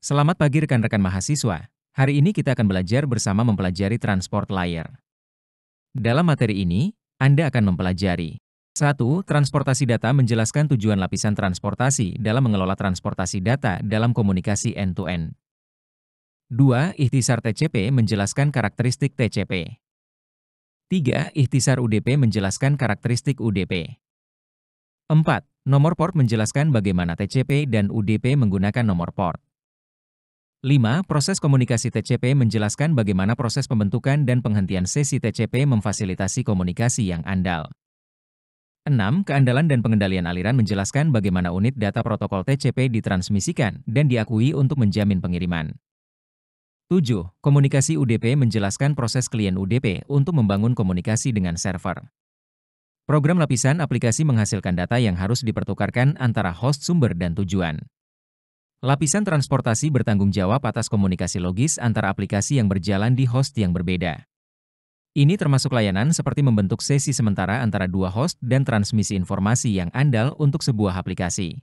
Selamat pagi rekan-rekan mahasiswa. Hari ini kita akan belajar bersama mempelajari transport layer. Dalam materi ini, Anda akan mempelajari 1. Transportasi data menjelaskan tujuan lapisan transportasi dalam mengelola transportasi data dalam komunikasi end-to-end. 2. Ikhtisar TCP menjelaskan karakteristik TCP. 3. Ikhtisar UDP menjelaskan karakteristik UDP. 4. Nomor port menjelaskan bagaimana TCP dan UDP menggunakan nomor port. 5. Proses komunikasi TCP menjelaskan bagaimana proses pembentukan dan penghentian sesi TCP memfasilitasi komunikasi yang andal. 6. Keandalan dan pengendalian aliran menjelaskan bagaimana unit data protokol TCP ditransmisikan dan diakui untuk menjamin pengiriman. 7. Komunikasi UDP menjelaskan proses klien UDP untuk membangun komunikasi dengan server. Program lapisan aplikasi menghasilkan data yang harus dipertukarkan antara host sumber dan tujuan. Lapisan transportasi bertanggung jawab atas komunikasi logis antara aplikasi yang berjalan di host yang berbeda. Ini termasuk layanan seperti membentuk sesi sementara antara dua host dan transmisi informasi yang andal untuk sebuah aplikasi.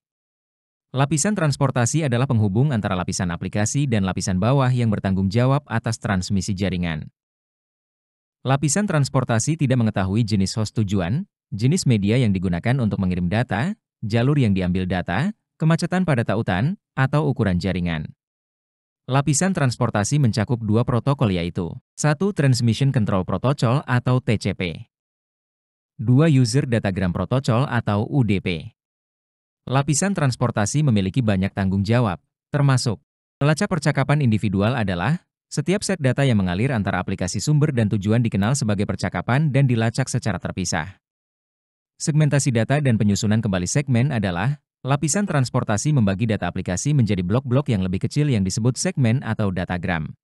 Lapisan transportasi adalah penghubung antara lapisan aplikasi dan lapisan bawah yang bertanggung jawab atas transmisi jaringan. Lapisan transportasi tidak mengetahui jenis host tujuan, jenis media yang digunakan untuk mengirim data, jalur yang diambil data, kemacetan pada tautan, atau ukuran jaringan. Lapisan transportasi mencakup dua protokol yaitu 1. Transmission Control Protocol atau TCP. 2. User Datagram Protocol atau UDP. Lapisan transportasi memiliki banyak tanggung jawab, termasuk pelacak percakapan individual adalah setiap set data yang mengalir antara aplikasi sumber dan tujuan dikenal sebagai percakapan dan dilacak secara terpisah. Segmentasi data dan penyusunan kembali segmen adalah lapisan transportasi membagi data aplikasi menjadi blok-blok yang lebih kecil yang disebut segmen atau datagram.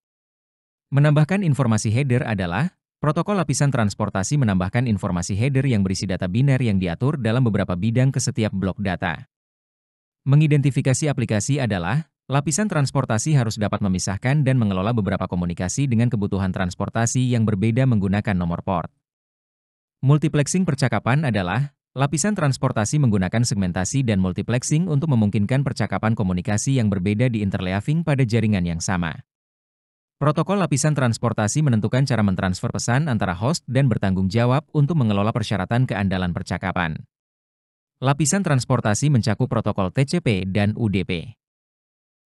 Menambahkan informasi header adalah protokol lapisan transportasi menambahkan informasi header yang berisi data biner yang diatur dalam beberapa bidang ke setiap blok data. Mengidentifikasi aplikasi adalah lapisan transportasi harus dapat memisahkan dan mengelola beberapa komunikasi dengan kebutuhan transportasi yang berbeda menggunakan nomor port. Multiplexing percakapan adalah lapisan transportasi menggunakan segmentasi dan multiplexing untuk memungkinkan percakapan komunikasi yang berbeda di interleaving pada jaringan yang sama. Protokol lapisan transportasi menentukan cara mentransfer pesan antara host dan bertanggung jawab untuk mengelola persyaratan keandalan percakapan. Lapisan transportasi mencakup protokol TCP dan UDP.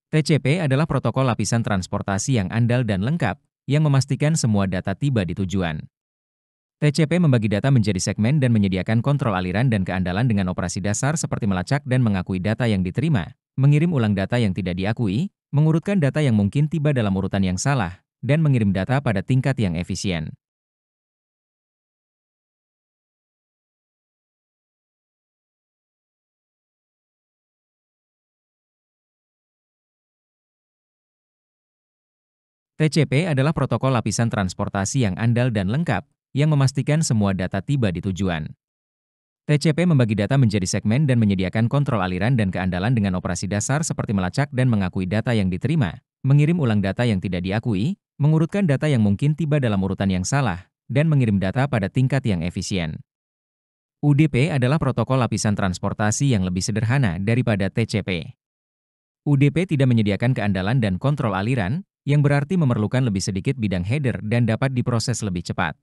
TCP adalah protokol lapisan transportasi yang andal dan lengkap, yang memastikan semua data tiba di tujuan. TCP membagi data menjadi segmen dan menyediakan kontrol aliran dan keandalan dengan operasi dasar seperti melacak dan mengakui data yang diterima, mengirim ulang data yang tidak diakui, mengurutkan data yang mungkin tiba dalam urutan yang salah, dan mengirim data pada tingkat yang efisien. TCP adalah protokol lapisan transportasi yang andal dan lengkap, yang memastikan semua data tiba di tujuan. TCP membagi data menjadi segmen dan menyediakan kontrol aliran dan keandalan dengan operasi dasar seperti melacak dan mengakui data yang diterima, mengirim ulang data yang tidak diakui, mengurutkan data yang mungkin tiba dalam urutan yang salah, dan mengirim data pada tingkat yang efisien. UDP adalah protokol lapisan transportasi yang lebih sederhana daripada TCP. UDP tidak menyediakan keandalan dan kontrol aliran, yang berarti memerlukan lebih sedikit bidang header dan dapat diproses lebih cepat.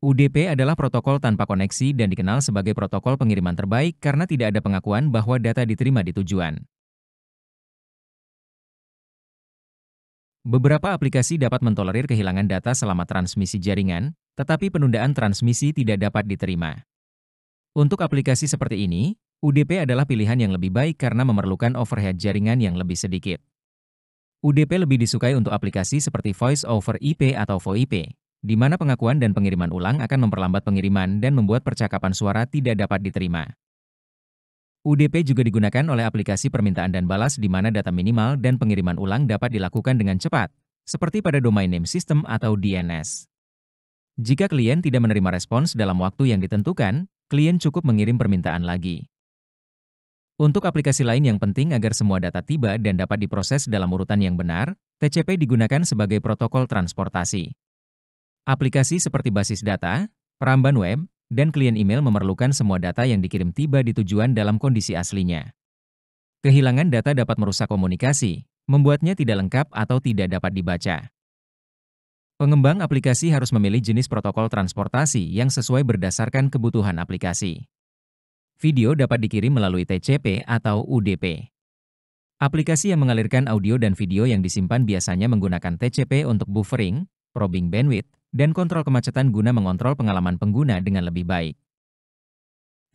UDP adalah protokol tanpa koneksi dan dikenal sebagai protokol pengiriman terbaik karena tidak ada pengakuan bahwa data diterima di tujuan. Beberapa aplikasi dapat mentolerir kehilangan data selama transmisi jaringan, tetapi penundaan transmisi tidak dapat diterima. Untuk aplikasi seperti ini, UDP adalah pilihan yang lebih baik karena memerlukan overhead jaringan yang lebih sedikit. UDP lebih disukai untuk aplikasi seperti Voice over IP atau VoIP, di mana pengakuan dan pengiriman ulang akan memperlambat pengiriman dan membuat percakapan suara tidak dapat diterima. UDP juga digunakan oleh aplikasi permintaan dan balas di mana data minimal dan pengiriman ulang dapat dilakukan dengan cepat, seperti pada Domain Name System atau DNS. Jika klien tidak menerima respons dalam waktu yang ditentukan, klien cukup mengirim permintaan lagi. Untuk aplikasi lain yang penting agar semua data tiba dan dapat diproses dalam urutan yang benar, TCP digunakan sebagai protokol transportasi. Aplikasi seperti basis data, peramban web, dan klien email memerlukan semua data yang dikirim tiba di tujuan dalam kondisi aslinya. Kehilangan data dapat merusak komunikasi, membuatnya tidak lengkap atau tidak dapat dibaca. Pengembang aplikasi harus memilih jenis protokol transportasi yang sesuai berdasarkan kebutuhan aplikasi. Video dapat dikirim melalui TCP atau UDP. Aplikasi yang mengalirkan audio dan video yang disimpan biasanya menggunakan TCP untuk buffering, probing bandwidth, dan kontrol kemacetan guna mengontrol pengalaman pengguna dengan lebih baik.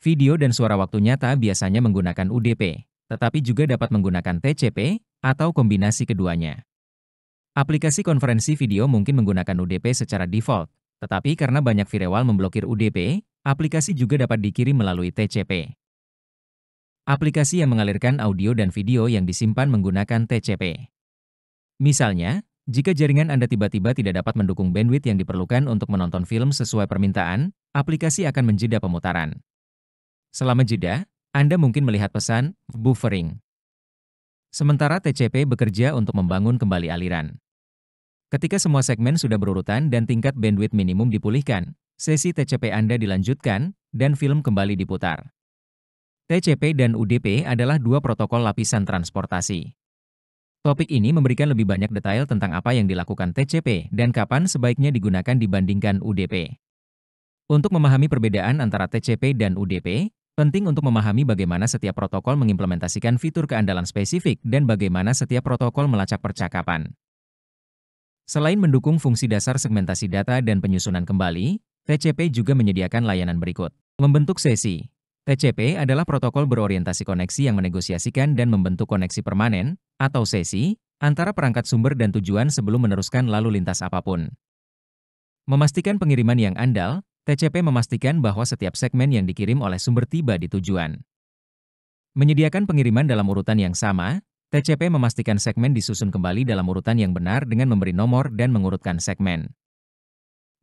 Video dan suara waktu nyata biasanya menggunakan UDP, tetapi juga dapat menggunakan TCP atau kombinasi keduanya. Aplikasi konferensi video mungkin menggunakan UDP secara default, tetapi karena banyak firewall memblokir UDP, aplikasi juga dapat dikirim melalui TCP. Aplikasi yang mengalirkan audio dan video yang disimpan menggunakan TCP. Misalnya, jika jaringan Anda tiba-tiba tidak dapat mendukung bandwidth yang diperlukan untuk menonton film sesuai permintaan, aplikasi akan menjeda pemutaran. Selama jeda, Anda mungkin melihat pesan buffering. Sementara TCP bekerja untuk membangun kembali aliran. Ketika semua segmen sudah berurutan dan tingkat bandwidth minimum dipulihkan, sesi TCP Anda dilanjutkan, dan film kembali diputar. TCP dan UDP adalah dua protokol lapisan transportasi. Topik ini memberikan lebih banyak detail tentang apa yang dilakukan TCP dan kapan sebaiknya digunakan dibandingkan UDP. Untuk memahami perbedaan antara TCP dan UDP, penting untuk memahami bagaimana setiap protokol mengimplementasikan fitur keandalan spesifik dan bagaimana setiap protokol melacak percakapan. Selain mendukung fungsi dasar segmentasi data dan penyusunan kembali, TCP juga menyediakan layanan berikut. Membentuk sesi. TCP adalah protokol berorientasi koneksi yang menegosiasikan dan membentuk koneksi permanen, atau sesi, antara perangkat sumber dan tujuan sebelum meneruskan lalu lintas apapun. Memastikan pengiriman yang andal, TCP memastikan bahwa setiap segmen yang dikirim oleh sumber tiba di tujuan. Menyediakan pengiriman dalam urutan yang sama, TCP memastikan segmen disusun kembali dalam urutan yang benar dengan memberi nomor dan mengurutkan segmen.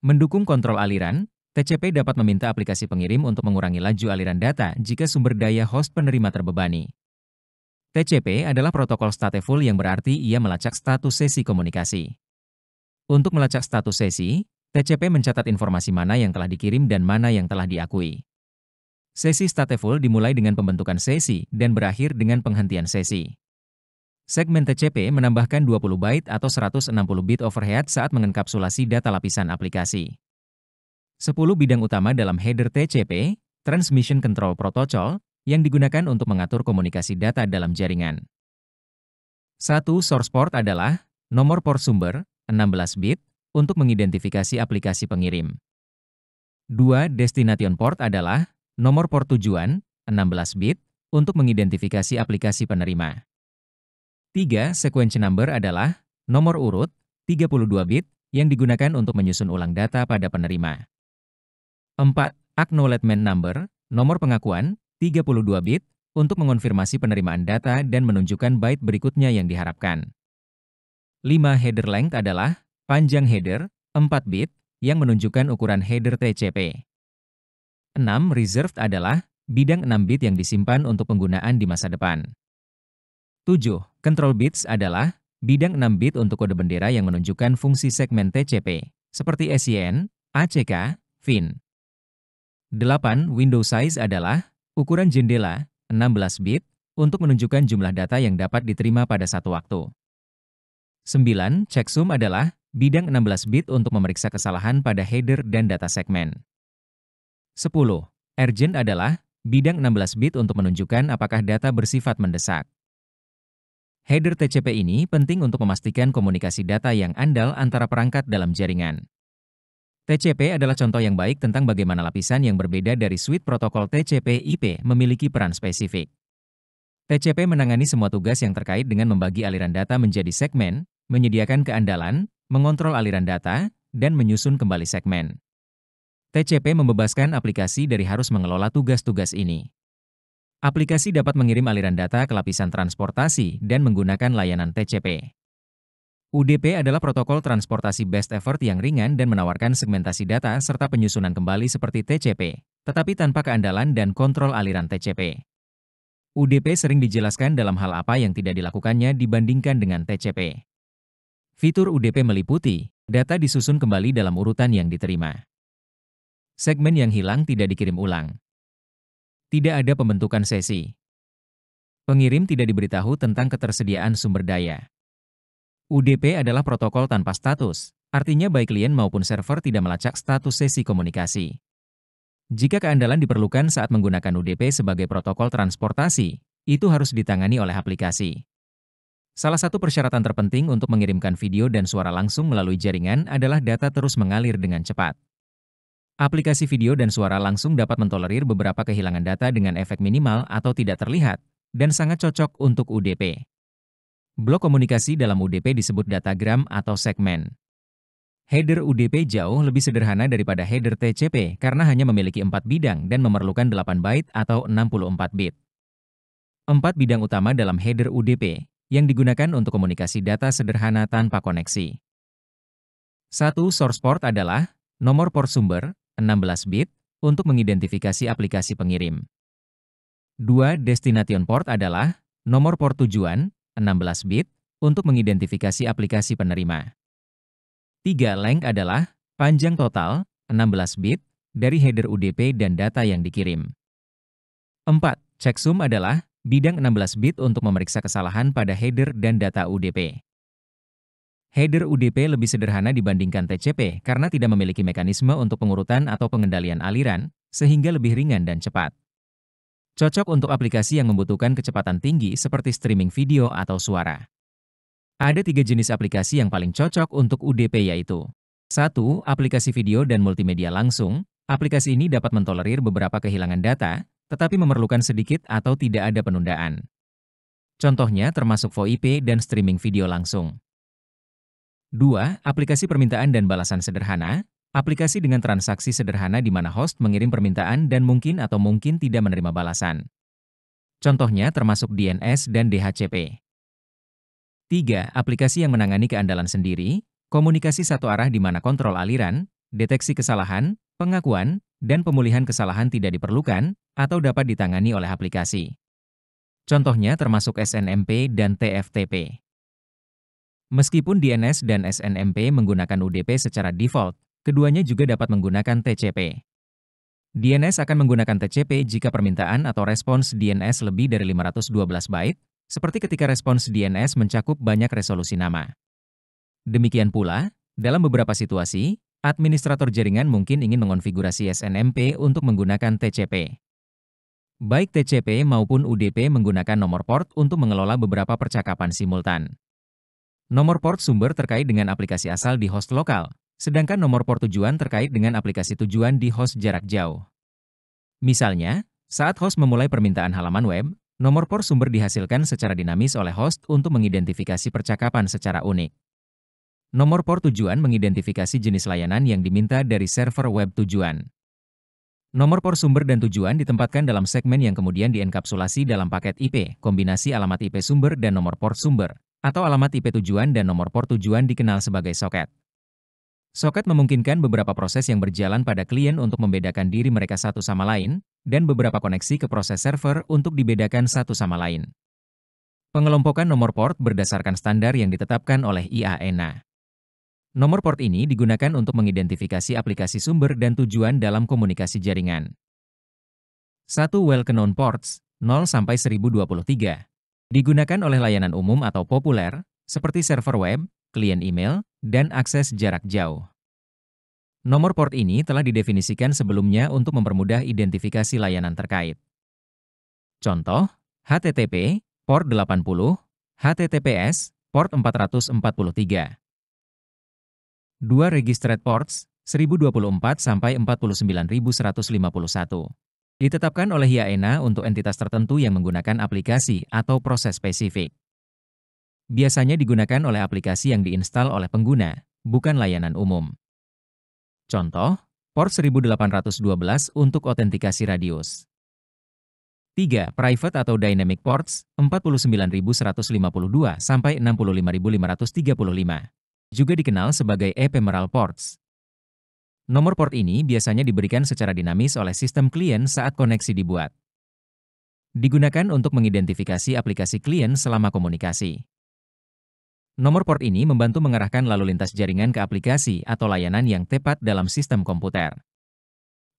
Mendukung kontrol aliran, TCP dapat meminta aplikasi pengirim untuk mengurangi laju aliran data jika sumber daya host penerima terbebani. TCP adalah protokol stateful yang berarti ia melacak status sesi komunikasi. Untuk melacak status sesi, TCP mencatat informasi mana yang telah dikirim dan mana yang telah diakui. Sesi stateful dimulai dengan pembentukan sesi dan berakhir dengan penghentian sesi. Segmen TCP menambahkan 20 byte atau 160 bit overhead saat mengenkapsulasi data lapisan aplikasi. 10 bidang utama dalam header TCP, Transmission Control Protocol, yang digunakan untuk mengatur komunikasi data dalam jaringan. 1. Source port adalah nomor port sumber, 16 bit, untuk mengidentifikasi aplikasi pengirim. 2. Destination port adalah nomor port tujuan, 16 bit, untuk mengidentifikasi aplikasi penerima. 3. Sequence number adalah nomor urut, 32 bit, yang digunakan untuk menyusun ulang data pada penerima. 4. Acknowledgement number, nomor pengakuan, 32 bit, untuk mengonfirmasi penerimaan data dan menunjukkan byte berikutnya yang diharapkan. 5. Header length adalah panjang header, 4 bit, yang menunjukkan ukuran header TCP. 6. Reserved adalah bidang 6 bit yang disimpan untuk penggunaan di masa depan. 7. Control bits adalah bidang 6 bit untuk kode bendera yang menunjukkan fungsi segmen TCP, seperti SYN, ACK, FIN. 8. Window size adalah ukuran jendela, 16 bit, untuk menunjukkan jumlah data yang dapat diterima pada satu waktu. 9. Checksum adalah bidang 16 bit untuk memeriksa kesalahan pada header dan data segmen. 10. Urgent adalah bidang 16 bit untuk menunjukkan apakah data bersifat mendesak. Header TCP ini penting untuk memastikan komunikasi data yang andal antara perangkat dalam jaringan. TCP adalah contoh yang baik tentang bagaimana lapisan yang berbeda dari suite protokol TCP/IP memiliki peran spesifik. TCP menangani semua tugas yang terkait dengan membagi aliran data menjadi segmen, menyediakan keandalan, mengontrol aliran data, dan menyusun kembali segmen. TCP membebaskan aplikasi dari harus mengelola tugas-tugas ini. Aplikasi dapat mengirim aliran data ke lapisan transportasi dan menggunakan layanan TCP. UDP adalah protokol transportasi best effort yang ringan dan menawarkan segmentasi data serta penyusunan kembali seperti TCP, tetapi tanpa keandalan dan kontrol aliran TCP. UDP sering dijelaskan dalam hal apa yang tidak dilakukannya dibandingkan dengan TCP. Fitur UDP meliputi, data disusun kembali dalam urutan yang diterima. Segmen yang hilang tidak dikirim ulang. Tidak ada pembentukan sesi. Pengirim tidak diberitahu tentang ketersediaan sumber daya. UDP adalah protokol tanpa status, artinya baik klien maupun server tidak melacak status sesi komunikasi. Jika keandalan diperlukan saat menggunakan UDP sebagai protokol transportasi, itu harus ditangani oleh aplikasi. Salah satu persyaratan terpenting untuk mengirimkan video dan suara langsung melalui jaringan adalah data terus mengalir dengan cepat. Aplikasi video dan suara langsung dapat mentolerir beberapa kehilangan data dengan efek minimal atau tidak terlihat, dan sangat cocok untuk UDP. Blok komunikasi dalam UDP disebut datagram atau segmen. Header UDP jauh lebih sederhana daripada header TCP karena hanya memiliki 4 bidang dan memerlukan 8 byte atau 64 bit. 4 bidang utama dalam header UDP yang digunakan untuk komunikasi data sederhana tanpa koneksi. 1. Source port adalah nomor port sumber, 16 bit, untuk mengidentifikasi aplikasi pengirim. 2. Destination port adalah nomor port tujuan, 16 bit, untuk mengidentifikasi aplikasi penerima. 3. Length adalah panjang total, 16 bit, dari header UDP dan data yang dikirim. 4. Checksum adalah bidang 16 bit untuk memeriksa kesalahan pada header dan data UDP. Header UDP lebih sederhana dibandingkan TCP karena tidak memiliki mekanisme untuk pengurutan atau pengendalian aliran, sehingga lebih ringan dan cepat. Cocok untuk aplikasi yang membutuhkan kecepatan tinggi seperti streaming video atau suara. Ada 3 jenis aplikasi yang paling cocok untuk UDP yaitu 1. Aplikasi video dan multimedia langsung. Aplikasi ini dapat mentolerir beberapa kehilangan data, tetapi memerlukan sedikit atau tidak ada penundaan. Contohnya termasuk VoIP dan streaming video langsung. 2. Aplikasi permintaan dan balasan sederhana. Aplikasi dengan transaksi sederhana di mana host mengirim permintaan dan mungkin atau mungkin tidak menerima balasan. Contohnya termasuk DNS dan DHCP. 3. Aplikasi yang menangani keandalan sendiri, komunikasi satu arah di mana kontrol aliran, deteksi kesalahan, pengakuan, dan pemulihan kesalahan tidak diperlukan atau dapat ditangani oleh aplikasi. Contohnya termasuk SNMP dan TFTP. Meskipun DNS dan SNMP menggunakan UDP secara default, keduanya juga dapat menggunakan TCP. DNS akan menggunakan TCP jika permintaan atau respons DNS lebih dari 512 byte, seperti ketika respons DNS mencakup banyak resolusi nama. Demikian pula, dalam beberapa situasi, administrator jaringan mungkin ingin mengonfigurasi SNMP untuk menggunakan TCP. Baik TCP maupun UDP menggunakan nomor port untuk mengelola beberapa percakapan simultan. Nomor port sumber terkait dengan aplikasi asal di host lokal, sedangkan nomor port tujuan terkait dengan aplikasi tujuan di host jarak jauh. Misalnya, saat host memulai permintaan halaman web, nomor port sumber dihasilkan secara dinamis oleh host untuk mengidentifikasi percakapan secara unik. Nomor port tujuan mengidentifikasi jenis layanan yang diminta dari server web tujuan. Nomor port sumber dan tujuan ditempatkan dalam segmen yang kemudian dienkapsulasi dalam paket IP, kombinasi alamat IP sumber dan nomor port sumber, atau alamat IP tujuan dan nomor port tujuan dikenal sebagai soket. Soket memungkinkan beberapa proses yang berjalan pada klien untuk membedakan diri mereka satu sama lain, dan beberapa koneksi ke proses server untuk dibedakan satu sama lain. Pengelompokan nomor port berdasarkan standar yang ditetapkan oleh IAENA. Nomor port ini digunakan untuk mengidentifikasi aplikasi sumber dan tujuan dalam komunikasi jaringan. 1. Well-known ports, 0 sampai 1023. Digunakan oleh layanan umum atau populer, seperti server web, klien email, dan akses jarak jauh. Nomor port ini telah didefinisikan sebelumnya untuk mempermudah identifikasi layanan terkait. Contoh, HTTP, port 80, HTTPS, port 443. 2. Registered ports, 1024 sampai 49151. Ditetapkan oleh IAENA untuk entitas tertentu yang menggunakan aplikasi atau proses spesifik. Biasanya digunakan oleh aplikasi yang diinstal oleh pengguna, bukan layanan umum. Contoh, port 1812 untuk autentikasi radius. 3. Private atau dynamic ports, 49152 sampai 65535. Juga dikenal sebagai ephemeral ports. Nomor port ini biasanya diberikan secara dinamis oleh sistem klien saat koneksi dibuat. Digunakan untuk mengidentifikasi aplikasi klien selama komunikasi. Nomor port ini membantu mengarahkan lalu lintas jaringan ke aplikasi atau layanan yang tepat dalam sistem komputer.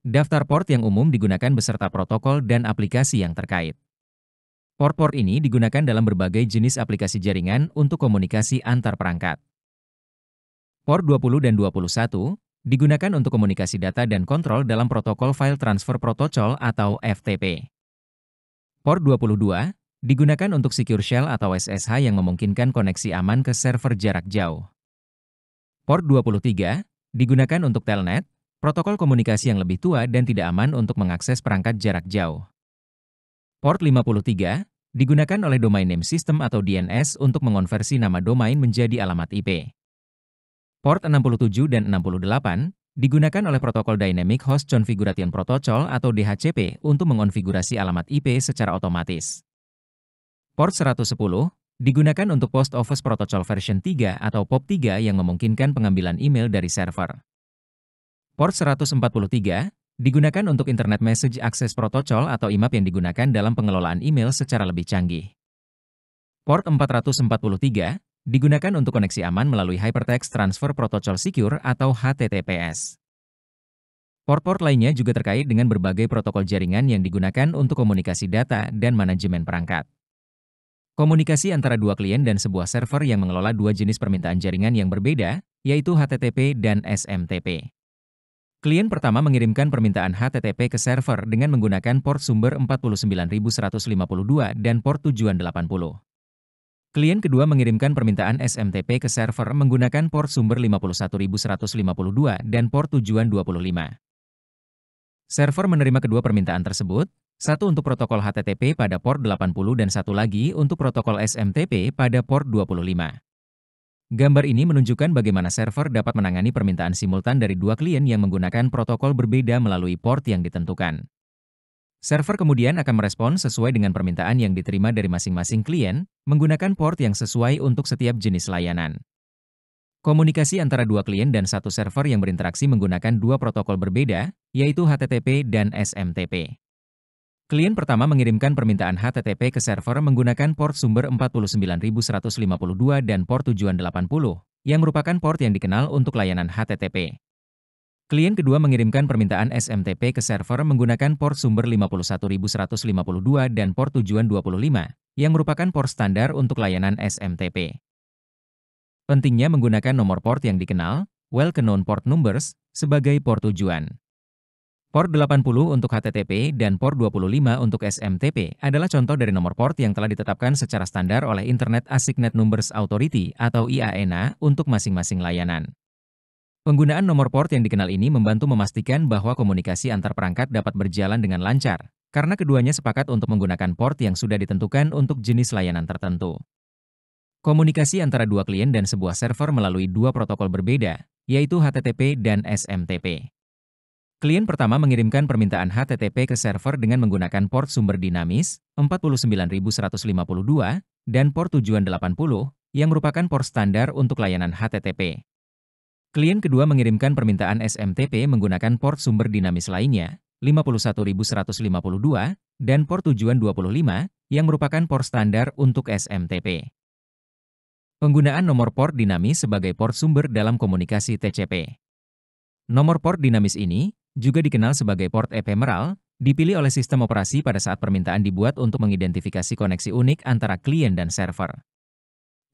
Daftar port yang umum digunakan beserta protokol dan aplikasi yang terkait. Port-port ini digunakan dalam berbagai jenis aplikasi jaringan untuk komunikasi antar perangkat. Port 20 dan 21 digunakan untuk komunikasi data dan kontrol dalam protokol File Transfer Protocol atau FTP. Port 22 digunakan untuk Secure Shell atau SSH yang memungkinkan koneksi aman ke server jarak jauh. Port 23 digunakan untuk Telnet, protokol komunikasi yang lebih tua dan tidak aman untuk mengakses perangkat jarak jauh. Port 53 digunakan oleh Domain Name System atau DNS untuk mengonversi nama domain menjadi alamat IP. Port 67 dan 68 digunakan oleh protokol Dynamic Host Configuration Protocol atau DHCP untuk mengonfigurasi alamat IP secara otomatis. Port 110 digunakan untuk Post Office Protocol version 3 atau POP3 yang memungkinkan pengambilan email dari server. Port 143 digunakan untuk Internet Message Access Protocol atau IMAP yang digunakan dalam pengelolaan email secara lebih canggih. Port 443 digunakan untuk koneksi aman melalui Hypertext Transfer Protocol Secure atau HTTPS. Port-port lainnya juga terkait dengan berbagai protokol jaringan yang digunakan untuk komunikasi data dan manajemen perangkat. Komunikasi antara dua klien dan sebuah server yang mengelola dua jenis permintaan jaringan yang berbeda, yaitu HTTP dan SMTP. Klien pertama mengirimkan permintaan HTTP ke server dengan menggunakan port sumber 49152 dan port tujuan 80. Klien kedua mengirimkan permintaan SMTP ke server menggunakan port sumber 51152 dan port tujuan 25. Server menerima kedua permintaan tersebut, satu untuk protokol HTTP pada port 80 dan satu lagi untuk protokol SMTP pada port 25. Gambar ini menunjukkan bagaimana server dapat menangani permintaan simultan dari dua klien yang menggunakan protokol berbeda melalui port yang ditentukan. Server kemudian akan merespon sesuai dengan permintaan yang diterima dari masing-masing klien, menggunakan port yang sesuai untuk setiap jenis layanan. Komunikasi antara dua klien dan satu server yang berinteraksi menggunakan dua protokol berbeda, yaitu HTTP dan SMTP. Klien pertama mengirimkan permintaan HTTP ke server menggunakan port sumber 49152 dan port tujuan 80, yang merupakan port yang dikenal untuk layanan HTTP. Klien kedua mengirimkan permintaan SMTP ke server menggunakan port sumber 51152 dan port tujuan 25, yang merupakan port standar untuk layanan SMTP. Pentingnya menggunakan nomor port yang dikenal, well-known port numbers, sebagai port tujuan. Port 80 untuk HTTP dan port 25 untuk SMTP adalah contoh dari nomor port yang telah ditetapkan secara standar oleh Internet Assigned Numbers Authority atau IANA untuk masing-masing layanan. Penggunaan nomor port yang dikenal ini membantu memastikan bahwa komunikasi antar perangkat dapat berjalan dengan lancar, karena keduanya sepakat untuk menggunakan port yang sudah ditentukan untuk jenis layanan tertentu. Komunikasi antara dua klien dan sebuah server melalui dua protokol berbeda, yaitu HTTP dan SMTP. Klien pertama mengirimkan permintaan HTTP ke server dengan menggunakan port sumber dinamis 49152 dan port tujuan 80, yang merupakan port standar untuk layanan HTTP. Klien kedua mengirimkan permintaan SMTP menggunakan port sumber dinamis lainnya, 51152, dan port tujuan 25, yang merupakan port standar untuk SMTP. Penggunaan nomor port dinamis sebagai port sumber dalam komunikasi TCP. Nomor port dinamis ini, juga dikenal sebagai port ephemeral, dipilih oleh sistem operasi pada saat permintaan dibuat untuk mengidentifikasi koneksi unik antara klien dan server.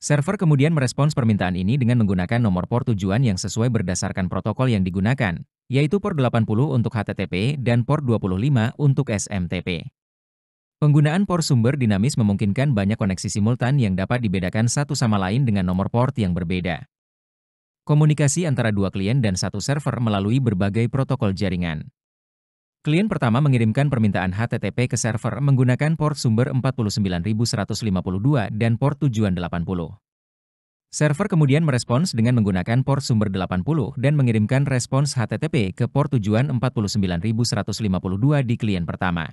Server kemudian merespons permintaan ini dengan menggunakan nomor port tujuan yang sesuai berdasarkan protokol yang digunakan, yaitu port 80 untuk HTTP dan port 25 untuk SMTP. Penggunaan port sumber dinamis memungkinkan banyak koneksi simultan yang dapat dibedakan satu sama lain dengan nomor port yang berbeda. Komunikasi antara dua klien dan satu server melalui berbagai protokol jaringan. Klien pertama mengirimkan permintaan HTTP ke server menggunakan port sumber 49152 dan port tujuan 80. Server kemudian merespons dengan menggunakan port sumber 80 dan mengirimkan respons HTTP ke port tujuan 49152 di klien pertama.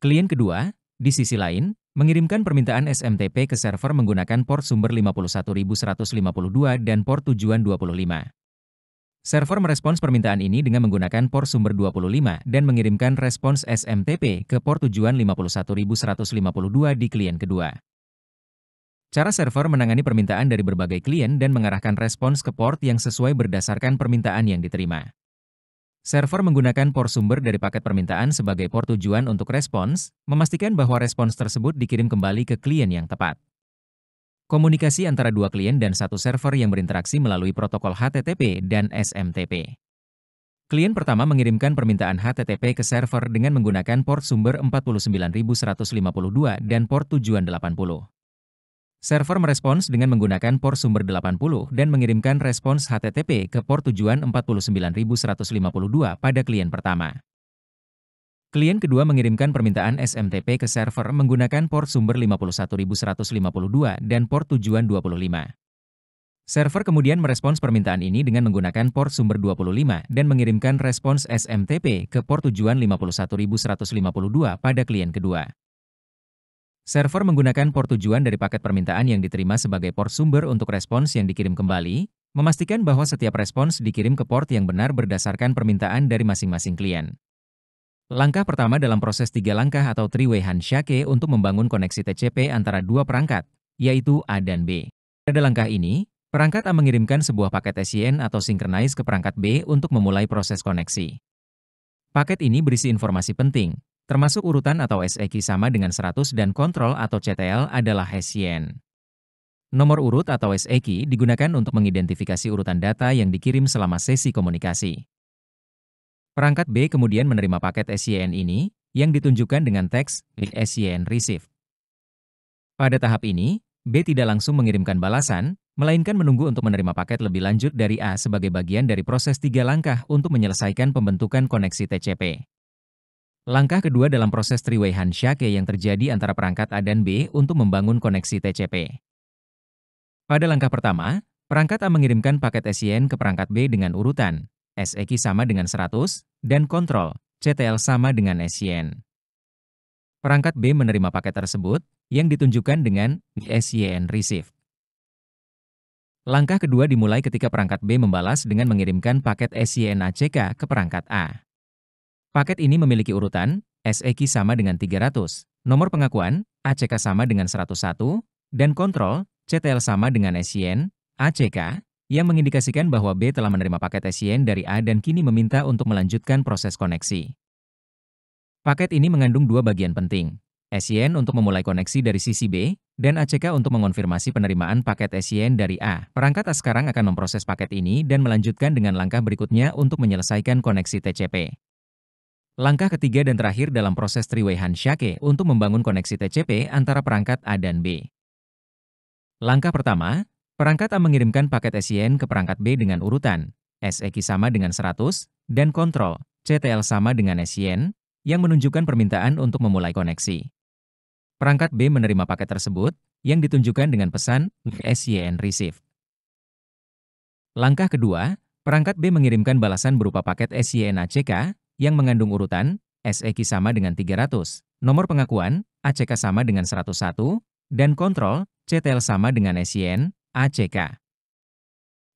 Klien kedua, di sisi lain, mengirimkan permintaan SMTP ke server menggunakan port sumber 51152 dan port tujuan 25. Server merespons permintaan ini dengan menggunakan port sumber 25 dan mengirimkan respons SMTP ke port tujuan 51152 di klien kedua. Cara server menangani permintaan dari berbagai klien dan mengarahkan respons ke port yang sesuai berdasarkan permintaan yang diterima. Server menggunakan port sumber dari paket permintaan sebagai port tujuan untuk respons, memastikan bahwa respons tersebut dikirim kembali ke klien yang tepat. Komunikasi antara dua klien dan satu server yang berinteraksi melalui protokol HTTP dan SMTP. Klien pertama mengirimkan permintaan HTTP ke server dengan menggunakan port sumber 49152 dan port tujuan 80. Server merespons dengan menggunakan port sumber 80 dan mengirimkan respons HTTP ke port tujuan 49152 pada klien pertama. Klien kedua mengirimkan permintaan SMTP ke server menggunakan port sumber 51152 dan port tujuan 25. Server kemudian merespons permintaan ini dengan menggunakan port sumber 25 dan mengirimkan respons SMTP ke port tujuan 51152 pada klien kedua. Server menggunakan port tujuan dari paket permintaan yang diterima sebagai port sumber untuk respons yang dikirim kembali, memastikan bahwa setiap respons dikirim ke port yang benar berdasarkan permintaan dari masing-masing klien. Langkah pertama dalam proses 3 langkah atau three-way handshake untuk membangun koneksi TCP antara dua perangkat, yaitu A dan B. Pada langkah ini, perangkat A mengirimkan sebuah paket SYN atau synchronize ke perangkat B untuk memulai proses koneksi. Paket ini berisi informasi penting, termasuk urutan atau SEK sama dengan 100 dan kontrol atau CTL adalah SYN. Nomor urut atau SEK digunakan untuk mengidentifikasi urutan data yang dikirim selama sesi komunikasi. Perangkat B kemudian menerima paket SYN ini, yang ditunjukkan dengan teks SYN receive. Pada tahap ini, B tidak langsung mengirimkan balasan, melainkan menunggu untuk menerima paket lebih lanjut dari A sebagai bagian dari proses 3 langkah untuk menyelesaikan pembentukan koneksi TCP. Langkah kedua dalam proses three-way handshake yang terjadi antara perangkat A dan B untuk membangun koneksi TCP. Pada langkah pertama, perangkat A mengirimkan paket SYN ke perangkat B dengan urutan SEK sama dengan 100 dan kontrol CTL sama dengan SYN. Perangkat B menerima paket tersebut yang ditunjukkan dengan SYN receive. Langkah kedua dimulai ketika perangkat B membalas dengan mengirimkan paket SYN ACK ke perangkat A. Paket ini memiliki urutan, SEK sama dengan 300, nomor pengakuan, ACK sama dengan 101, dan kontrol, CTL sama dengan SYN, ACK, yang mengindikasikan bahwa B telah menerima paket SYN dari A dan kini meminta untuk melanjutkan proses koneksi. Paket ini mengandung dua bagian penting, SYN untuk memulai koneksi dari sisi B, dan ACK untuk mengonfirmasi penerimaan paket SYN dari A. Perangkat A sekarang akan memproses paket ini dan melanjutkan dengan langkah berikutnya untuk menyelesaikan koneksi TCP. Langkah ketiga dan terakhir dalam proses three-way handshake untuk membangun koneksi TCP antara perangkat A dan B. Langkah pertama, perangkat A mengirimkan paket SYN ke perangkat B dengan urutan SEK sama dengan 100 dan kontrol CTL sama dengan SYN yang menunjukkan permintaan untuk memulai koneksi. Perangkat B menerima paket tersebut yang ditunjukkan dengan pesan SYN receive. Langkah kedua, perangkat B mengirimkan balasan berupa paket SYN ACK yang mengandung urutan, SEK sama dengan 300, nomor pengakuan, ACK sama dengan 101, dan kontrol, CTL sama dengan SYN, ACK.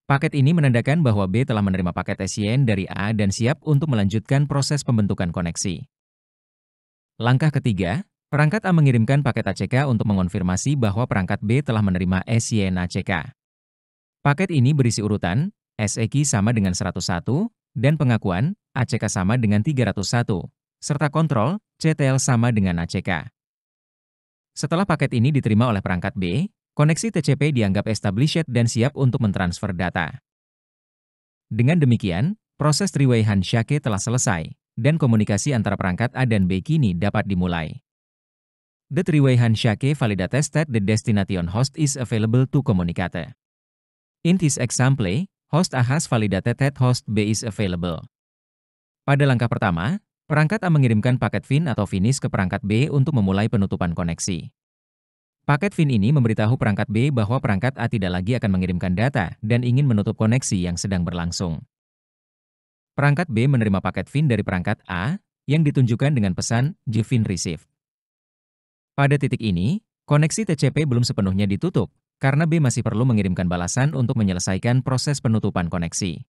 Paket ini menandakan bahwa B telah menerima paket SYN dari A dan siap untuk melanjutkan proses pembentukan koneksi. Langkah ketiga, perangkat A mengirimkan paket ACK untuk mengonfirmasi bahwa perangkat B telah menerima SYN ACK. Paket ini berisi urutan, SEK sama dengan 101, dan pengakuan, ACK sama dengan 301, serta kontrol, CTL sama dengan ACK. Setelah paket ini diterima oleh perangkat B, koneksi TCP dianggap established dan siap untuk mentransfer data. Dengan demikian, proses three-way handshake telah selesai, dan komunikasi antara perangkat A dan B kini dapat dimulai. The three-way handshake validates that the destination host is available to communicate. In this example, host A has validated that host B is available. Pada langkah pertama, perangkat A mengirimkan paket FIN atau finish ke perangkat B untuk memulai penutupan koneksi. Paket FIN ini memberitahu perangkat B bahwa perangkat A tidak lagi akan mengirimkan data dan ingin menutup koneksi yang sedang berlangsung. Perangkat B menerima paket FIN dari perangkat A yang ditunjukkan dengan pesan JFIN receive. Pada titik ini, koneksi TCP belum sepenuhnya ditutup karena B masih perlu mengirimkan balasan untuk menyelesaikan proses penutupan koneksi.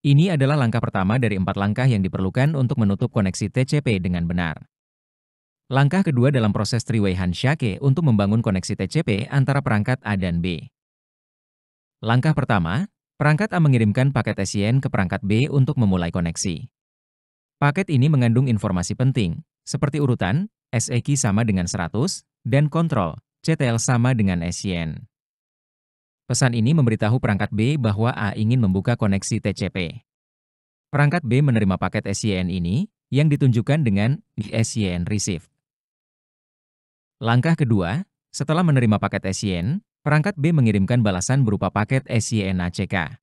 Ini adalah langkah pertama dari 4 langkah yang diperlukan untuk menutup koneksi TCP dengan benar. Langkah kedua dalam proses three-way handshake untuk membangun koneksi TCP antara perangkat A dan B. Langkah pertama, Perangkat A mengirimkan paket SYN ke perangkat B untuk memulai koneksi. Paket ini mengandung informasi penting, seperti urutan, SEK sama dengan 100, dan kontrol, CTL sama dengan SYN. Pesan ini memberitahu perangkat B bahwa A ingin membuka koneksi TCP. Perangkat B menerima paket SYN ini, yang ditunjukkan dengan SYN Receive. Langkah kedua, setelah menerima paket SYN, perangkat B mengirimkan balasan berupa paket SYN ACK.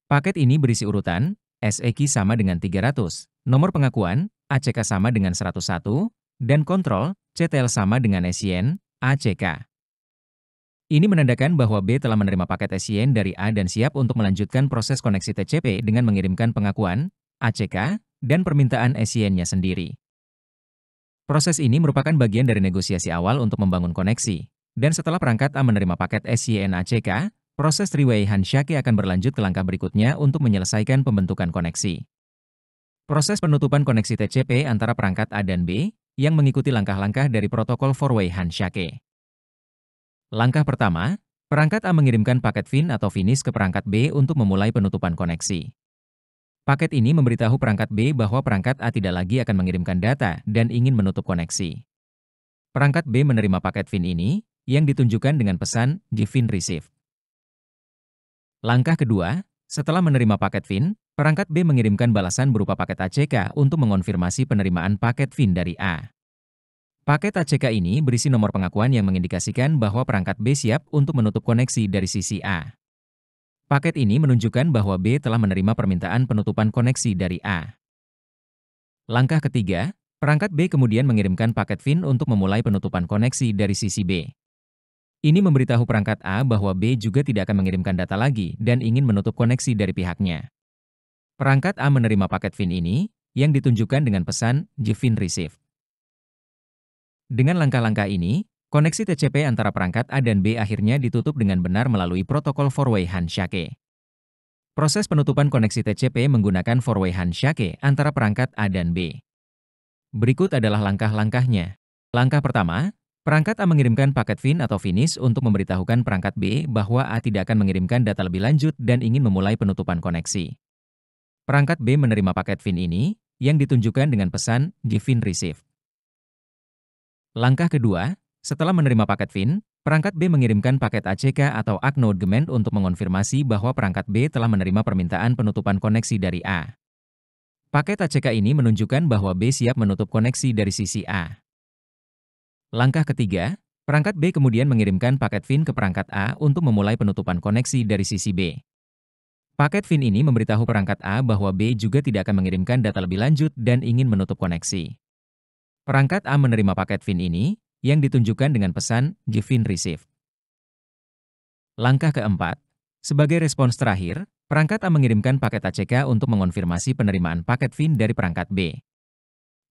Paket ini berisi urutan, SEK sama dengan 300, nomor pengakuan, ACK sama dengan 101, dan kontrol, CTL sama dengan SYN, ACK. Ini menandakan bahwa B telah menerima paket SYN dari A dan siap untuk melanjutkan proses koneksi TCP dengan mengirimkan pengakuan, ACK, dan permintaan SYN-nya sendiri. Proses ini merupakan bagian dari negosiasi awal untuk membangun koneksi, dan setelah perangkat A menerima paket SYN ACK, proses three-way handshake akan berlanjut ke langkah berikutnya untuk menyelesaikan pembentukan koneksi. Proses penutupan koneksi TCP antara perangkat A dan B, yang mengikuti langkah-langkah dari protokol four-way handshake. Langkah pertama, perangkat A mengirimkan paket FIN atau finish ke perangkat B untuk memulai penutupan koneksi. Paket ini memberitahu perangkat B bahwa perangkat A tidak lagi akan mengirimkan data dan ingin menutup koneksi. Perangkat B menerima paket FIN ini, yang ditunjukkan dengan pesan GFIN Receive. Langkah kedua, setelah menerima paket FIN, perangkat B mengirimkan balasan berupa paket ACK untuk mengonfirmasi penerimaan paket FIN dari A. Paket ACK ini berisi nomor pengakuan yang mengindikasikan bahwa perangkat B siap untuk menutup koneksi dari sisi A. Paket ini menunjukkan bahwa B telah menerima permintaan penutupan koneksi dari A. Langkah ketiga, perangkat B kemudian mengirimkan paket FIN untuk memulai penutupan koneksi dari sisi B. Ini memberitahu perangkat A bahwa B juga tidak akan mengirimkan data lagi dan ingin menutup koneksi dari pihaknya. Perangkat A menerima paket FIN ini, yang ditunjukkan dengan pesan GFIN Receive. Dengan langkah-langkah ini, koneksi TCP antara perangkat A dan B akhirnya ditutup dengan benar melalui protokol four-way handshake. Proses penutupan koneksi TCP menggunakan four-way handshake antara perangkat A dan B. Berikut adalah langkah-langkahnya. Langkah pertama, perangkat A mengirimkan paket FIN atau finish untuk memberitahukan perangkat B bahwa A tidak akan mengirimkan data lebih lanjut dan ingin memulai penutupan koneksi. Perangkat B menerima paket FIN ini, yang ditunjukkan dengan pesan GFIN Receive. Langkah kedua, setelah menerima paket FIN, perangkat B mengirimkan paket ACK atau acknowledgement untuk mengonfirmasi bahwa perangkat B telah menerima permintaan penutupan koneksi dari A. Paket ACK ini menunjukkan bahwa B siap menutup koneksi dari sisi A. Langkah ketiga, perangkat B kemudian mengirimkan paket FIN ke perangkat A untuk memulai penutupan koneksi dari sisi B. Paket FIN ini memberitahu perangkat A bahwa B juga tidak akan mengirimkan data lebih lanjut dan ingin menutup koneksi. Perangkat A menerima paket FIN ini, yang ditunjukkan dengan pesan GFIN Receive. Langkah keempat, sebagai respons terakhir, perangkat A mengirimkan paket ACK untuk mengonfirmasi penerimaan paket FIN dari perangkat B.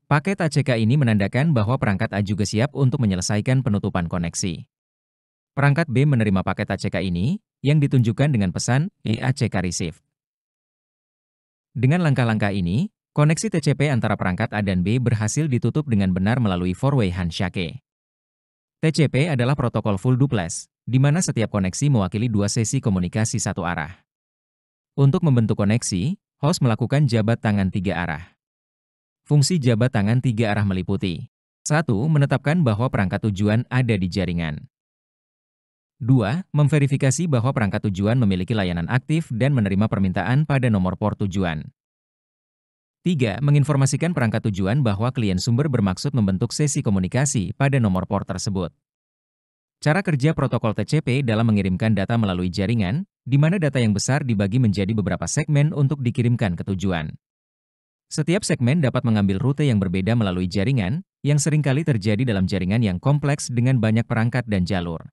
Paket ACK ini menandakan bahwa perangkat A juga siap untuk menyelesaikan penutupan koneksi. Perangkat B menerima paket ACK ini, yang ditunjukkan dengan pesan ACK Receive. Dengan langkah-langkah ini, koneksi TCP antara perangkat A dan B berhasil ditutup dengan benar melalui four-way handshake. TCP adalah protokol full duplex, di mana setiap koneksi mewakili dua sesi komunikasi satu arah. Untuk membentuk koneksi, host melakukan jabat tangan tiga arah. Fungsi jabat tangan tiga arah meliputi: 1. Menetapkan bahwa perangkat tujuan ada di jaringan. 2. Memverifikasi bahwa perangkat tujuan memiliki layanan aktif dan menerima permintaan pada nomor port tujuan. 3. Menginformasikan perangkat tujuan bahwa klien sumber bermaksud membentuk sesi komunikasi pada nomor port tersebut. Cara kerja protokol TCP dalam mengirimkan data melalui jaringan, di mana data yang besar dibagi menjadi beberapa segmen untuk dikirimkan ke tujuan. Setiap segmen dapat mengambil rute yang berbeda melalui jaringan, yang seringkali terjadi dalam jaringan yang kompleks dengan banyak perangkat dan jalur.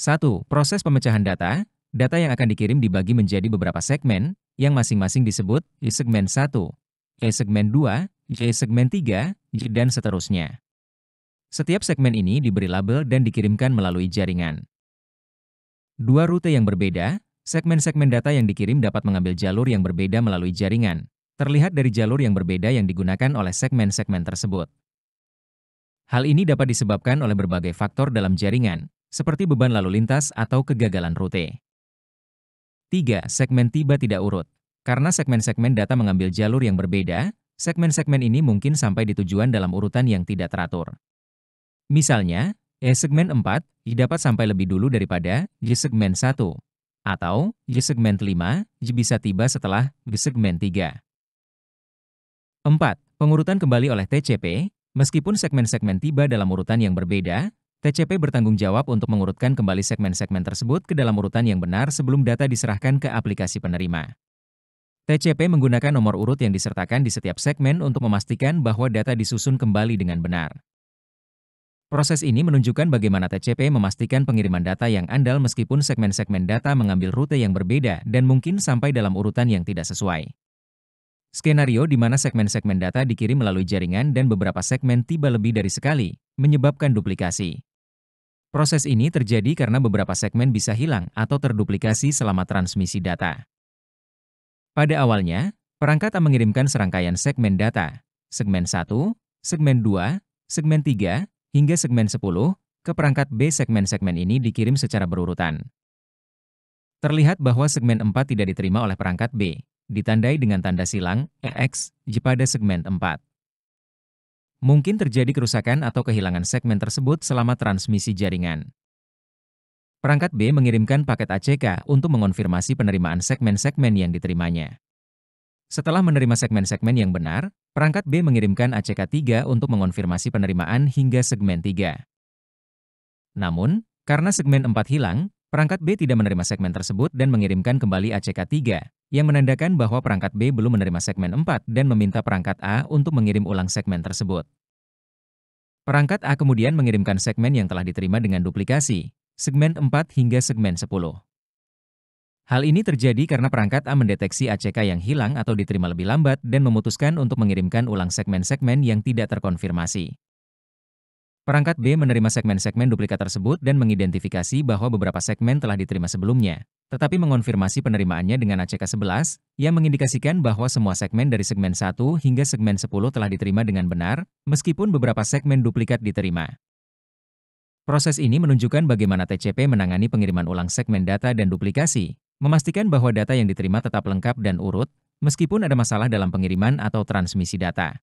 1. Proses pemecahan data. Data yang akan dikirim dibagi menjadi beberapa segmen, yang masing-masing disebut segmen 1, segmen 2, segmen 3, dan seterusnya. Setiap segmen ini diberi label dan dikirimkan melalui jaringan. Dua rute yang berbeda, segmen-segmen data yang dikirim dapat mengambil jalur yang berbeda melalui jaringan, terlihat dari jalur yang berbeda yang digunakan oleh segmen-segmen tersebut. Hal ini dapat disebabkan oleh berbagai faktor dalam jaringan, seperti beban lalu lintas atau kegagalan rute. 3. Segmen tiba tidak urut. Karena segmen-segmen data mengambil jalur yang berbeda, segmen-segmen ini mungkin sampai di tujuan dalam urutan yang tidak teratur. Misalnya, segmen 4 dapat sampai lebih dulu daripada segmen 1. Atau, segmen 5 bisa tiba setelah segmen 3. 4. Pengurutan kembali oleh TCP. Meskipun segmen-segmen tiba dalam urutan yang berbeda, TCP bertanggung jawab untuk mengurutkan kembali segmen-segmen tersebut ke dalam urutan yang benar sebelum data diserahkan ke aplikasi penerima. TCP menggunakan nomor urut yang disertakan di setiap segmen untuk memastikan bahwa data disusun kembali dengan benar. Proses ini menunjukkan bagaimana TCP memastikan pengiriman data yang andal meskipun segmen-segmen data mengambil rute yang berbeda dan mungkin sampai dalam urutan yang tidak sesuai. Skenario di mana segmen-segmen data dikirim melalui jaringan dan beberapa segmen tiba lebih dari sekali, menyebabkan duplikasi. Proses ini terjadi karena beberapa segmen bisa hilang atau terduplikasi selama transmisi data. Pada awalnya, perangkat A mengirimkan serangkaian segmen data, segmen 1, segmen 2, segmen 3, hingga segmen 10, ke perangkat B. Segmen-segmen ini dikirim secara berurutan. Terlihat bahwa segmen 4 tidak diterima oleh perangkat B, ditandai dengan tanda silang X pada segmen 4. Mungkin terjadi kerusakan atau kehilangan segmen tersebut selama transmisi jaringan. Perangkat B mengirimkan paket ACK untuk mengonfirmasi penerimaan segmen-segmen yang diterimanya. Setelah menerima segmen-segmen yang benar, perangkat B mengirimkan ACK3 untuk mengonfirmasi penerimaan hingga segmen 3. Namun, karena segmen 4 hilang, perangkat B tidak menerima segmen tersebut dan mengirimkan kembali ACK3, yang menandakan bahwa perangkat B belum menerima segmen 4 dan meminta perangkat A untuk mengirim ulang segmen tersebut. Perangkat A kemudian mengirimkan segmen yang telah diterima dengan duplikasi, segmen 4 hingga segmen 10. Hal ini terjadi karena perangkat A mendeteksi ACK yang hilang atau diterima lebih lambat dan memutuskan untuk mengirimkan ulang segmen-segmen yang tidak terkonfirmasi. Perangkat B menerima segmen-segmen duplikat tersebut dan mengidentifikasi bahwa beberapa segmen telah diterima sebelumnya, tetapi mengonfirmasi penerimaannya dengan ACK11, yang mengindikasikan bahwa semua segmen dari segmen 1 hingga segmen 10 telah diterima dengan benar, meskipun beberapa segmen duplikat diterima. Proses ini menunjukkan bagaimana TCP menangani pengiriman ulang segmen data dan duplikasi, memastikan bahwa data yang diterima tetap lengkap dan urut, meskipun ada masalah dalam pengiriman atau transmisi data.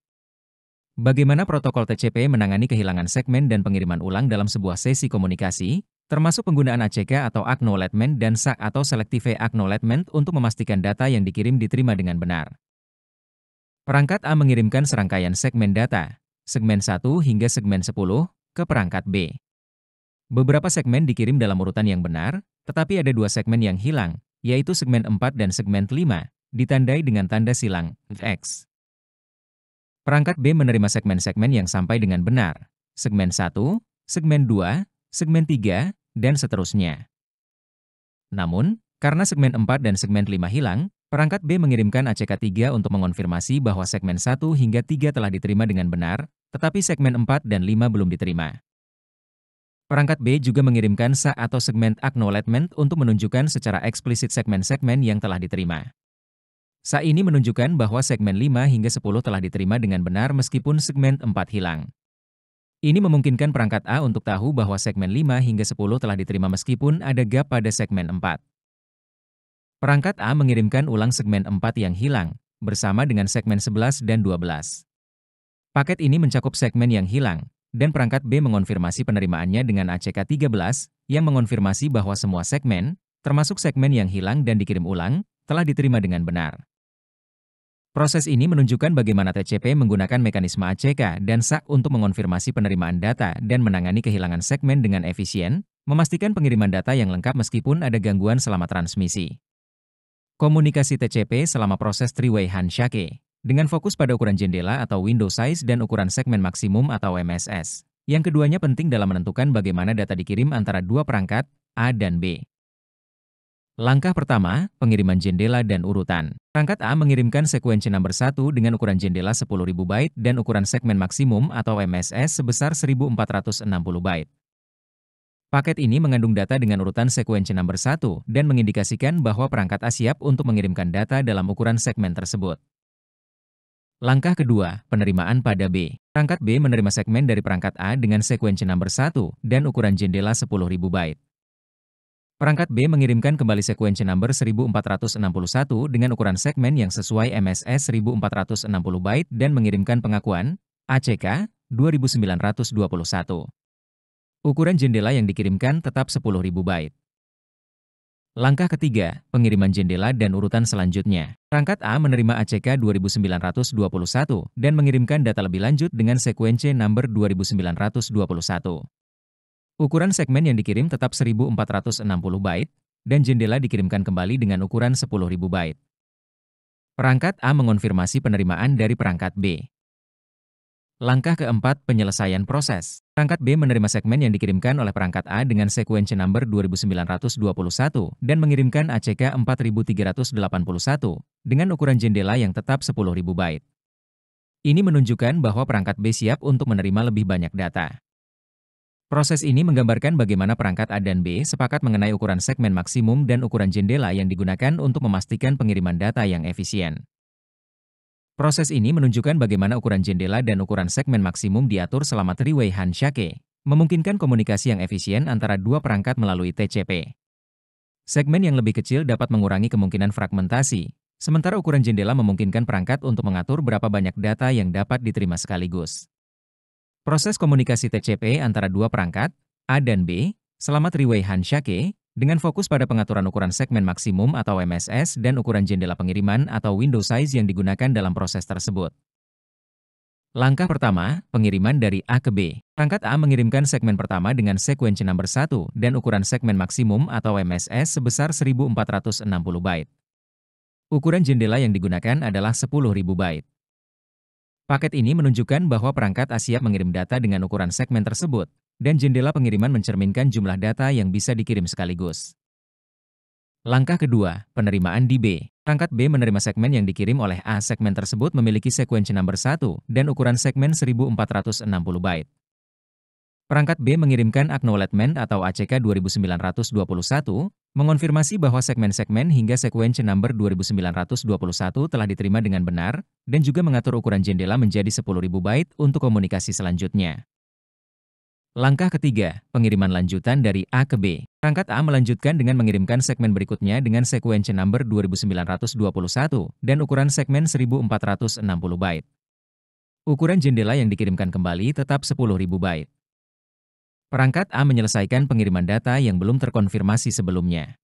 Bagaimana protokol TCP menangani kehilangan segmen dan pengiriman ulang dalam sebuah sesi komunikasi, termasuk penggunaan ACK atau Acknowledgement dan SAK atau Selective Acknowledgement untuk memastikan data yang dikirim diterima dengan benar. Perangkat A mengirimkan serangkaian segmen data, segmen 1 hingga segmen 10, ke perangkat B. Beberapa segmen dikirim dalam urutan yang benar, tetapi ada dua segmen yang hilang, yaitu segmen 4 dan segmen 5, ditandai dengan tanda silang X. Perangkat B menerima segmen-segmen yang sampai dengan benar, segmen 1, segmen 2, segmen 3, dan seterusnya. Namun, karena segmen 4 dan segmen 5 hilang, perangkat B mengirimkan ACK3 untuk mengonfirmasi bahwa segmen 1 hingga 3 telah diterima dengan benar, tetapi segmen 4 dan 5 belum diterima. Perangkat B juga mengirimkan SAK atau Segment Acknowledgement untuk menunjukkan secara eksplisit segmen-segmen yang telah diterima. SAK ini menunjukkan bahwa segmen 5 hingga 10 telah diterima dengan benar meskipun segmen 4 hilang. Ini memungkinkan perangkat A untuk tahu bahwa segmen 5 hingga 10 telah diterima meskipun ada gap pada segmen 4. Perangkat A mengirimkan ulang segmen 4 yang hilang, bersama dengan segmen 11 dan 12. Paket ini mencakup segmen yang hilang, dan perangkat B mengonfirmasi penerimaannya dengan ACK13, yang mengonfirmasi bahwa semua segmen, termasuk segmen yang hilang dan dikirim ulang, telah diterima dengan benar. Proses ini menunjukkan bagaimana TCP menggunakan mekanisme ACK dan SAK untuk mengonfirmasi penerimaan data dan menangani kehilangan segmen dengan efisien, memastikan pengiriman data yang lengkap meskipun ada gangguan selama transmisi. Komunikasi TCP selama proses three-way handshake, dengan fokus pada ukuran jendela atau window size dan ukuran segmen maksimum atau MSS. Yang keduanya penting dalam menentukan bagaimana data dikirim antara dua perangkat, A dan B. Langkah pertama, pengiriman jendela dan urutan. Perangkat A mengirimkan sequence number 1 dengan ukuran jendela 10.000 byte dan ukuran segmen maksimum atau MSS sebesar 1460 byte. Paket ini mengandung data dengan urutan sequence number 1 dan mengindikasikan bahwa perangkat A siap untuk mengirimkan data dalam ukuran segmen tersebut. Langkah kedua, penerimaan pada B. Perangkat B menerima segmen dari perangkat A dengan sequence number 1 dan ukuran jendela 10.000 byte. Perangkat B mengirimkan kembali sequence number 1461 dengan ukuran segmen yang sesuai MSS 1460 byte dan mengirimkan pengakuan ACK 2921. Ukuran jendela yang dikirimkan tetap 10.000 byte. Langkah ketiga, pengiriman jendela dan urutan selanjutnya. Perangkat A menerima ACK 2921 dan mengirimkan data lebih lanjut dengan sequence number 2921. Ukuran segmen yang dikirim tetap 1460 byte, dan jendela dikirimkan kembali dengan ukuran 10.000 byte. Perangkat A mengonfirmasi penerimaan dari perangkat B. Langkah keempat, penyelesaian proses. Perangkat B menerima segmen yang dikirimkan oleh perangkat A dengan sequence number 2921 dan mengirimkan ACK 4381 dengan ukuran jendela yang tetap 10.000 byte. Ini menunjukkan bahwa perangkat B siap untuk menerima lebih banyak data. Proses ini menggambarkan bagaimana perangkat A dan B sepakat mengenai ukuran segmen maksimum dan ukuran jendela yang digunakan untuk memastikan pengiriman data yang efisien. Proses ini menunjukkan bagaimana ukuran jendela dan ukuran segmen maksimum diatur selama three-way handshake, memungkinkan komunikasi yang efisien antara dua perangkat melalui TCP. Segmen yang lebih kecil dapat mengurangi kemungkinan fragmentasi, sementara ukuran jendela memungkinkan perangkat untuk mengatur berapa banyak data yang dapat diterima sekaligus. Proses komunikasi TCP antara dua perangkat, A dan B, selama three-way handshake, dengan fokus pada pengaturan ukuran segmen maksimum atau MSS dan ukuran jendela pengiriman atau window size yang digunakan dalam proses tersebut. Langkah pertama, pengiriman dari A ke B. Perangkat A mengirimkan segmen pertama dengan sequence number 1 dan ukuran segmen maksimum atau MSS sebesar 1460 byte. Ukuran jendela yang digunakan adalah 10.000 byte. Paket ini menunjukkan bahwa perangkat A siap mengirim data dengan ukuran segmen tersebut, dan jendela pengiriman mencerminkan jumlah data yang bisa dikirim sekaligus. Langkah kedua, penerimaan di B. Perangkat B menerima segmen yang dikirim oleh A. Segmen tersebut memiliki sequence number 1 dan ukuran segmen 1460 byte. Perangkat B mengirimkan acknowledgement atau ACK 2921, mengonfirmasi bahwa segmen-segmen hingga sequence number 2921 telah diterima dengan benar, dan juga mengatur ukuran jendela menjadi 10.000 byte untuk komunikasi selanjutnya. Langkah ketiga, pengiriman lanjutan dari A ke B. Perangkat A melanjutkan dengan mengirimkan segmen berikutnya dengan sequence number 2921 dan ukuran segmen 1460 byte. Ukuran jendela yang dikirimkan kembali tetap 10.000 byte. Perangkat A menyelesaikan pengiriman data yang belum terkonfirmasi sebelumnya.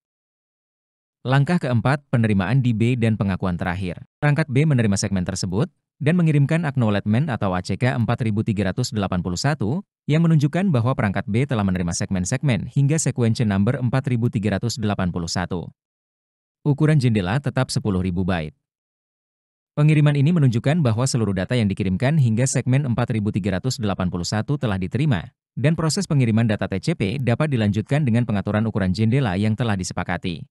Langkah keempat, penerimaan di B dan pengakuan terakhir. Perangkat B menerima segmen tersebut dan mengirimkan acknowledgement atau ACK 4381 yang menunjukkan bahwa perangkat B telah menerima segmen-segmen hingga sequence number 4381. Ukuran jendela tetap 10.000 byte. Pengiriman ini menunjukkan bahwa seluruh data yang dikirimkan hingga segmen 4381 telah diterima, dan proses pengiriman data TCP dapat dilanjutkan dengan pengaturan ukuran jendela yang telah disepakati.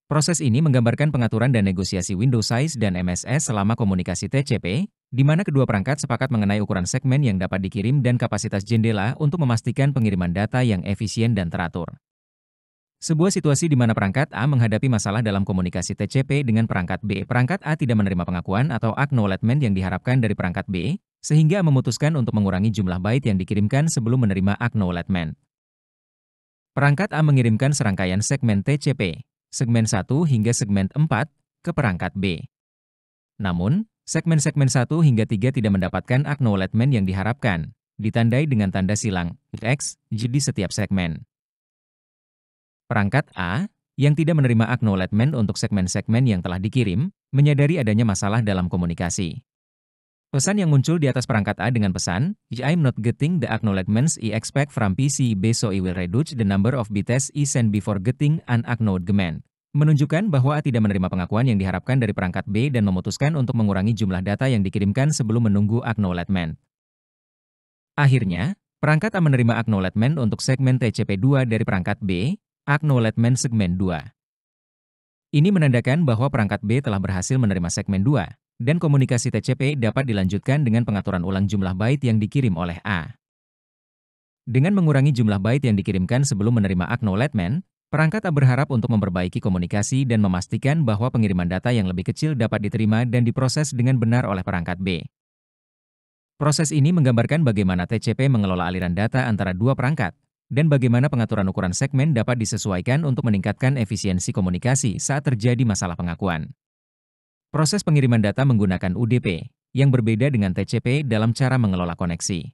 Proses ini menggambarkan pengaturan dan negosiasi window size dan MSS selama komunikasi TCP, di mana kedua perangkat sepakat mengenai ukuran segmen yang dapat dikirim dan kapasitas jendela untuk memastikan pengiriman data yang efisien dan teratur. Sebuah situasi di mana perangkat A menghadapi masalah dalam komunikasi TCP dengan perangkat B. Perangkat A tidak menerima pengakuan atau acknowledgement yang diharapkan dari perangkat B, sehingga memutuskan untuk mengurangi jumlah byte yang dikirimkan sebelum menerima acknowledgement. Perangkat A mengirimkan serangkaian segmen TCP, segmen 1 hingga segmen 4, ke perangkat B. Namun, segmen-segmen 1 hingga 3 tidak mendapatkan acknowledgement yang diharapkan, ditandai dengan tanda silang X di setiap segmen. Perangkat A, yang tidak menerima acknowledgement untuk segmen-segmen yang telah dikirim, menyadari adanya masalah dalam komunikasi. Pesan yang muncul di atas perangkat A dengan pesan, "I'm not getting the acknowledgements I expect from PCB so I will reduce the number of bits I send before getting an acknowledgement," menunjukkan bahwa A tidak menerima pengakuan yang diharapkan dari perangkat B dan memutuskan untuk mengurangi jumlah data yang dikirimkan sebelum menunggu acknowledgement. Akhirnya, perangkat A menerima acknowledgement untuk segmen TCP2 dari perangkat B, acknowledgement segmen 2. Ini menandakan bahwa perangkat B telah berhasil menerima segmen 2, dan komunikasi TCP dapat dilanjutkan dengan pengaturan ulang jumlah byte yang dikirim oleh A. Dengan mengurangi jumlah byte yang dikirimkan sebelum menerima acknowledgement, perangkat A berharap untuk memperbaiki komunikasi dan memastikan bahwa pengiriman data yang lebih kecil dapat diterima dan diproses dengan benar oleh perangkat B. Proses ini menggambarkan bagaimana TCP mengelola aliran data antara dua perangkat, dan bagaimana pengaturan ukuran segmen dapat disesuaikan untuk meningkatkan efisiensi komunikasi saat terjadi masalah pengakuan. Proses pengiriman data menggunakan UDP, yang berbeda dengan TCP dalam cara mengelola koneksi.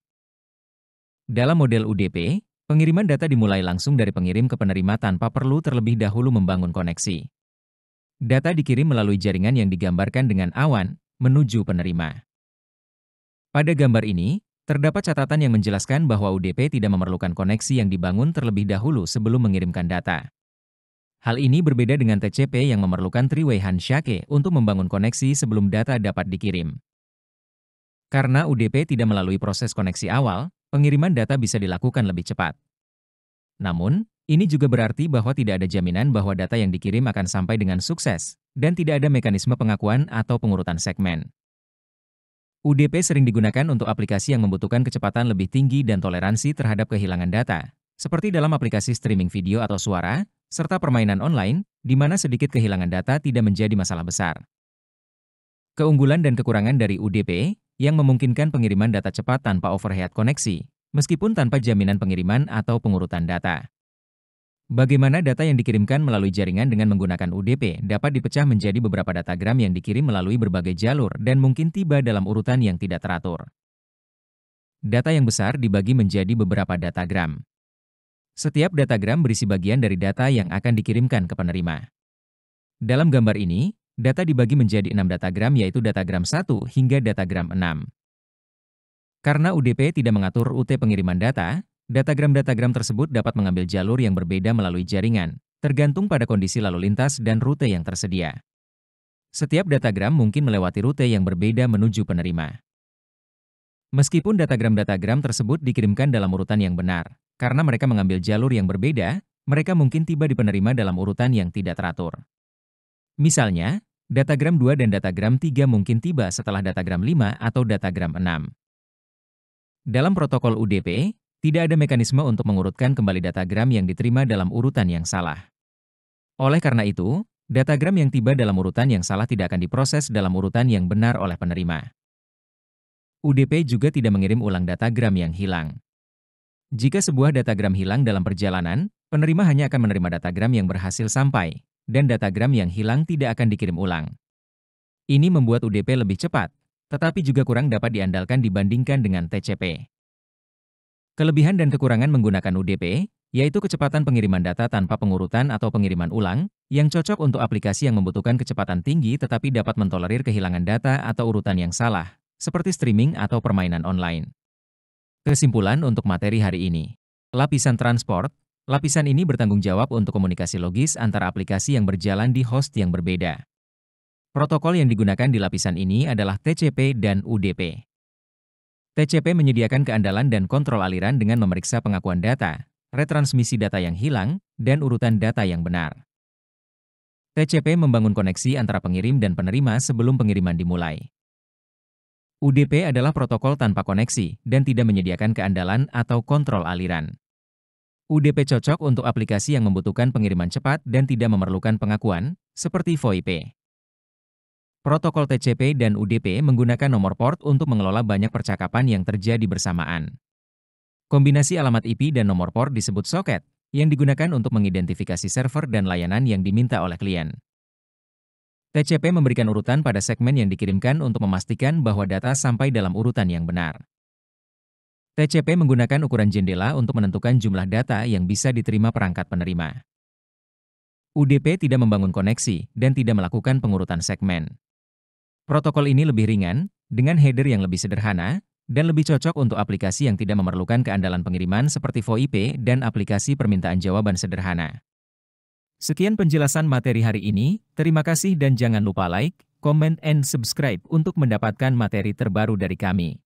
Dalam model UDP, pengiriman data dimulai langsung dari pengirim ke penerima tanpa perlu terlebih dahulu membangun koneksi. Data dikirim melalui jaringan yang digambarkan dengan awan menuju penerima. Pada gambar ini, terdapat catatan yang menjelaskan bahwa UDP tidak memerlukan koneksi yang dibangun terlebih dahulu sebelum mengirimkan data. Hal ini berbeda dengan TCP yang memerlukan three-way handshake untuk membangun koneksi sebelum data dapat dikirim. Karena UDP tidak melalui proses koneksi awal, pengiriman data bisa dilakukan lebih cepat. Namun, ini juga berarti bahwa tidak ada jaminan bahwa data yang dikirim akan sampai dengan sukses, dan tidak ada mekanisme pengakuan atau pengurutan segmen. UDP sering digunakan untuk aplikasi yang membutuhkan kecepatan lebih tinggi dan toleransi terhadap kehilangan data, seperti dalam aplikasi streaming video atau suara, serta permainan online, di mana sedikit kehilangan data tidak menjadi masalah besar. Keunggulan dan kekurangan dari UDP, yang memungkinkan pengiriman data cepat tanpa overhead koneksi, meskipun tanpa jaminan pengiriman atau pengurutan data. Bagaimana data yang dikirimkan melalui jaringan dengan menggunakan UDP dapat dipecah menjadi beberapa datagram yang dikirim melalui berbagai jalur dan mungkin tiba dalam urutan yang tidak teratur. Data yang besar dibagi menjadi beberapa datagram. Setiap datagram berisi bagian dari data yang akan dikirimkan ke penerima. Dalam gambar ini, data dibagi menjadi 6 datagram yaitu datagram 1 hingga datagram 6. Karena UDP tidak mengatur rute pengiriman data, datagram-datagram tersebut dapat mengambil jalur yang berbeda melalui jaringan, tergantung pada kondisi lalu lintas dan rute yang tersedia. Setiap datagram mungkin melewati rute yang berbeda menuju penerima. Meskipun datagram-datagram tersebut dikirimkan dalam urutan yang benar, karena mereka mengambil jalur yang berbeda, mereka mungkin tiba di penerima dalam urutan yang tidak teratur. Misalnya, datagram 2 dan datagram 3 mungkin tiba setelah datagram 5 atau datagram 6. Dalam protokol UDP, tidak ada mekanisme untuk mengurutkan kembali datagram yang diterima dalam urutan yang salah. Oleh karena itu, datagram yang tiba dalam urutan yang salah tidak akan diproses dalam urutan yang benar oleh penerima. UDP juga tidak mengirim ulang datagram yang hilang. Jika sebuah datagram hilang dalam perjalanan, penerima hanya akan menerima datagram yang berhasil sampai, dan datagram yang hilang tidak akan dikirim ulang. Ini membuat UDP lebih cepat, tetapi juga kurang dapat diandalkan dibandingkan dengan TCP. Kelebihan dan kekurangan menggunakan UDP, yaitu kecepatan pengiriman data tanpa pengurutan atau pengiriman ulang, yang cocok untuk aplikasi yang membutuhkan kecepatan tinggi tetapi dapat mentolerir kehilangan data atau urutan yang salah, seperti streaming atau permainan online. Kesimpulan untuk materi hari ini. Lapisan transport. Lapisan ini bertanggung jawab untuk komunikasi logis antara aplikasi yang berjalan di host yang berbeda. Protokol yang digunakan di lapisan ini adalah TCP dan UDP. TCP menyediakan keandalan dan kontrol aliran dengan memeriksa pengakuan data, retransmisi data yang hilang, dan urutan data yang benar. TCP membangun koneksi antara pengirim dan penerima sebelum pengiriman dimulai. UDP adalah protokol tanpa koneksi dan tidak menyediakan keandalan atau kontrol aliran. UDP cocok untuk aplikasi yang membutuhkan pengiriman cepat dan tidak memerlukan pengakuan, seperti VoIP. Protokol TCP dan UDP menggunakan nomor port untuk mengelola banyak percakapan yang terjadi bersamaan. Kombinasi alamat IP dan nomor port disebut soket, yang digunakan untuk mengidentifikasi server dan layanan yang diminta oleh klien. TCP memberikan urutan pada segmen yang dikirimkan untuk memastikan bahwa data sampai dalam urutan yang benar. TCP menggunakan ukuran jendela untuk menentukan jumlah data yang bisa diterima perangkat penerima. UDP tidak membangun koneksi dan tidak melakukan pengurutan segmen. Protokol ini lebih ringan, dengan header yang lebih sederhana, dan lebih cocok untuk aplikasi yang tidak memerlukan keandalan pengiriman seperti VoIP dan aplikasi permintaan jawaban sederhana. Sekian penjelasan materi hari ini, terima kasih dan jangan lupa like, comment, and subscribe untuk mendapatkan materi terbaru dari kami.